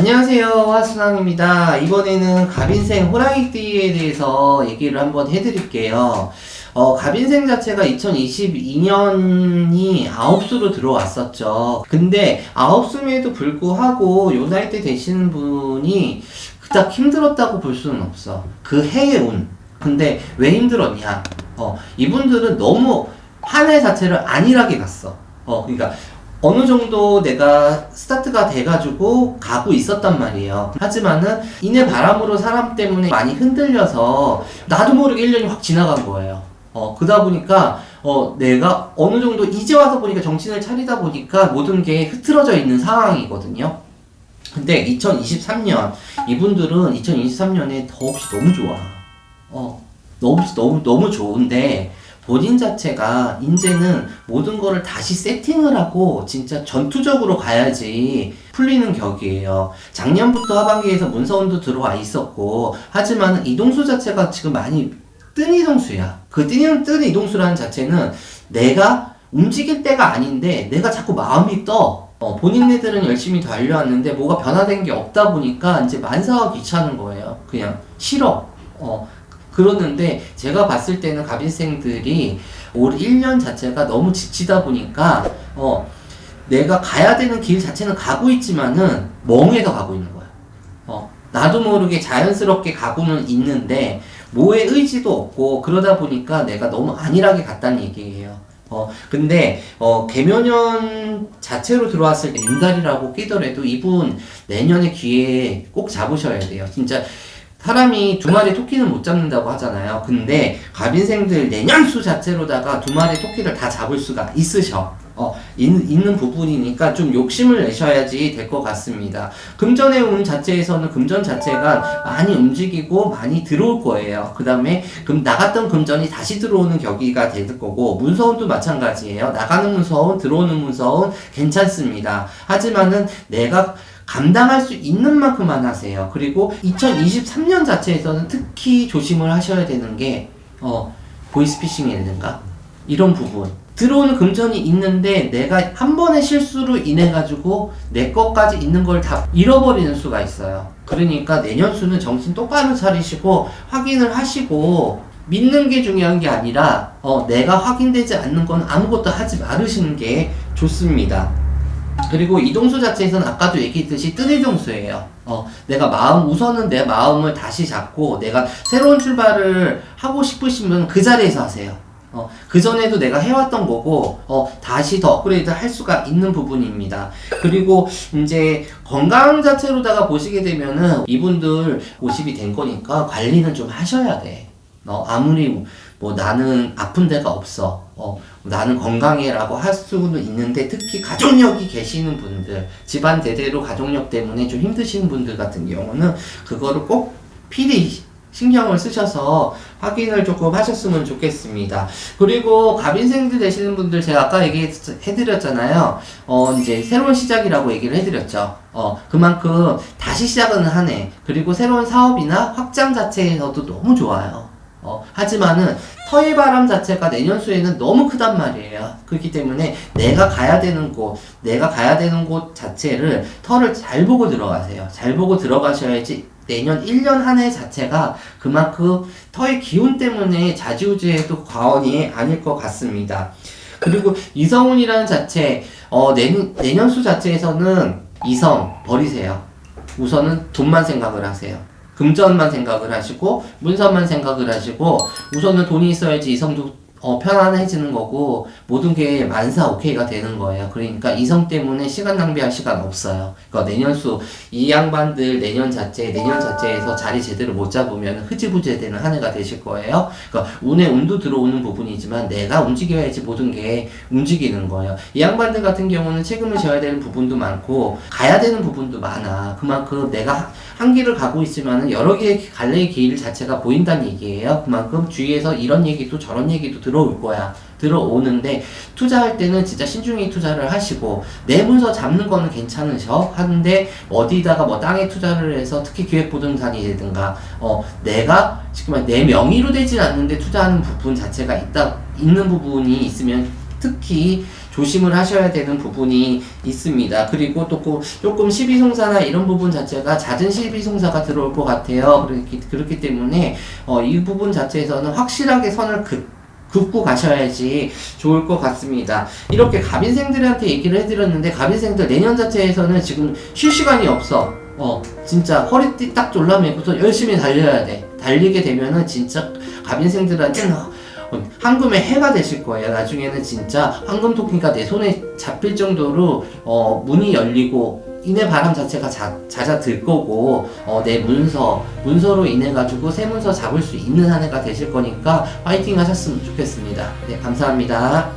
안녕하세요, 화순왕입니다. 이번에는 갑인생 호랑이띠에 대해서 얘기를 한번 해드릴게요. 갑인생 자체가 2022년이 9수로 들어왔었죠. 근데 9수임에도 불구하고 요 나이 때 되시는 분이 그닥 힘들었다고 볼 수는 없어. 그 해의 운. 근데 왜 힘들었냐? 이분들은 너무 한 해 자체를 안일하게 갔어. 그러니까 어느 정도 내가 스타트가 돼가지고 가고 있었단 말이에요. 하지만은 이내 바람으로 사람 때문에 많이 흔들려서 나도 모르게 1년이 확 지나간 거예요. 그러다 보니까 내가 어느 정도 이제 와서 보니까 정신을 차리다 보니까 모든 게 흐트러져 있는 상황이거든요. 근데 2023년 이분들은 2023년에 더없이 너무 좋아. 너무 좋은데 본인 자체가 이제는 모든 거를 다시 세팅을 하고 진짜 전투적으로 가야지 풀리는 격이에요. 작년부터 하반기에서 문서운도 들어와 있었고, 하지만 이동수 자체가 지금 많이 뜬 이동수야. 그 뜬 이동수라는 자체는 내가 움직일 때가 아닌데 내가 자꾸 마음이 떠. 본인네들은 열심히 달려왔는데 뭐가 변화된 게 없다 보니까 이제 만사가 귀찮은 거예요. 그냥 싫어. 그러는데 제가 봤을 때는 갑인생들이 올 1년 자체가 너무 지치다 보니까 내가 가야 되는 길 자체는 가고 있지만은 멍해서 가고 있는 거야. 나도 모르게 자연스럽게 가고는 있는데 뭐의 의지도 없고 그러다 보니까 내가 너무 안일하게 갔다는 얘기예요. 근데 개묘년 자체로 들어왔을 때 윤달이라고 끼더라도 이분 내년에 기회에 꼭 잡으셔야 돼요. 진짜 사람이 두 마리 토끼는 못 잡는다고 하잖아요. 근데 갑인생들 내년수 자체로다가 두 마리 토끼를 다 잡을 수가 있으셔. 있는 부분이니까 좀 욕심을 내셔야지 될 것 같습니다. 금전의 운 자체에서는 금전 자체가 많이 움직이고 많이 들어올 거예요. 그 다음에 나갔던 금전이 다시 들어오는 격이가 될 거고, 문서운도 마찬가지예요. 나가는 문서운, 들어오는 문서운 괜찮습니다. 하지만은 내가 감당할 수 있는 만큼만 하세요. 그리고 2023년 자체에서는 특히 조심을 하셔야 되는 게 보이스피싱이라든가 이런 부분. 들어오는 금전이 있는데 내가 한 번의 실수로 인해 가지고 내 것까지 있는 걸 다 잃어버리는 수가 있어요. 그러니까 내년수는 정신 똑바로 차리시고 확인을 하시고, 믿는 게 중요한 게 아니라 내가 확인되지 않는 건 아무것도 하지 말으시는 게 좋습니다. 그리고 이동수 자체에서는 아까도 얘기했듯이 뜬 이동수예요. 내가 우선은 내 마음을 다시 잡고 내가 새로운 출발을 하고 싶으시면 그 자리에서 하세요. 그 전에도 내가 해왔던 거고, 다시 더 업그레이드 할 수가 있는 부분입니다. 그리고 이제 건강 자체로다가 보시게 되면은 이분들 50이 된 거니까 관리는 좀 하셔야 돼. 아무리 나는 아픈 데가 없어. 나는 건강해라고 할 수는 있는데, 특히 가족력이 계시는 분들, 집안 대대로 가족력 때문에 좀 힘드신 분들 같은 경우는 그거를 꼭 필히 신경을 쓰셔서 확인을 조금 하셨으면 좋겠습니다. 그리고 갑인생들 되시는 분들 제가 아까 얘기해드렸잖아요. 이제 새로운 시작이라고 얘기를 해드렸죠. 그만큼 다시 시작은 하네. 그리고 새로운 사업이나 확장 자체에서도 너무 좋아요. 하지만은 터의 바람 자체가 내년수에는 너무 크단 말이에요. 그렇기 때문에 내가 가야 되는 곳 자체를 터를 잘 보고 들어가세요. 잘 보고 들어가셔야지 내년 1년 한 해 자체가 그만큼 터의 기운 때문에 좌지우지해도 과언이 아닐 것 같습니다. 그리고 이성운이라는 자체, 내년수 자체에서는 이성 버리세요. 우선은 돈만 생각을 하세요. 금전만 생각을 하시고 문서만 생각을 하시고, 우선은 돈이 있어야지 이성도 편안해지는 거고 모든 게 만사 오케이가 되는 거예요. 그러니까 이성 때문에 시간 낭비할 시간 없어요. 그러니까 내년수 이 양반들 내년 자체에서 자리 제대로 못 잡으면 흐지부지 되는 한 해가 되실 거예요. 그러니까 운도 들어오는 부분이지만 내가 움직여야지 모든 게 움직이는 거예요. 이 양반들 같은 경우는 책임을 져야 되는 부분도 많고 가야 되는 부분도 많아. 그만큼 내가 한 길을 가고 있지만은 여러 개의 갈래의 길 자체가 보인다는 얘기예요. 그만큼 주위에서 이런 얘기도 저런 얘기도 들어올 거야. 들어오는데 투자할 때는 진짜 신중히 투자를 하시고, 내 문서 잡는 거는 괜찮으셔 하는데 어디다가 땅에 투자를 해서 특히 기획부동산이라든가 내가 지금 내 명의로 되진 않는데 투자하는 부분 자체가 있는 부분이 있으면 특히 조심을 하셔야 되는 부분이 있습니다. 그리고 또 조금 시비송사나 이런 부분 자체가 잦은 시비송사가 들어올 것 같아요. 그렇기 때문에 이 부분 자체에서는 확실하게 선을 긋고 가셔야지 좋을 것 같습니다. 이렇게 갑인생들한테 얘기를 해드렸는데, 갑인생들 내년 자체에서는 지금 쉴 시간이 없어. 진짜 허리띠 딱 졸라매고서 열심히 달려야 돼. 달리게 되면은 진짜 갑인생들한테는 황금의 해가 되실 거예요. 나중에는 진짜 황금 토끼가 내 손에 잡힐 정도로 문이 열리고 인해 바람 자체가 잦아들 거고, 내 문서로 인해 가지고 새 문서 잡을 수 있는 한 해가 되실 거니까 파이팅 하셨으면 좋겠습니다. 네, 감사합니다.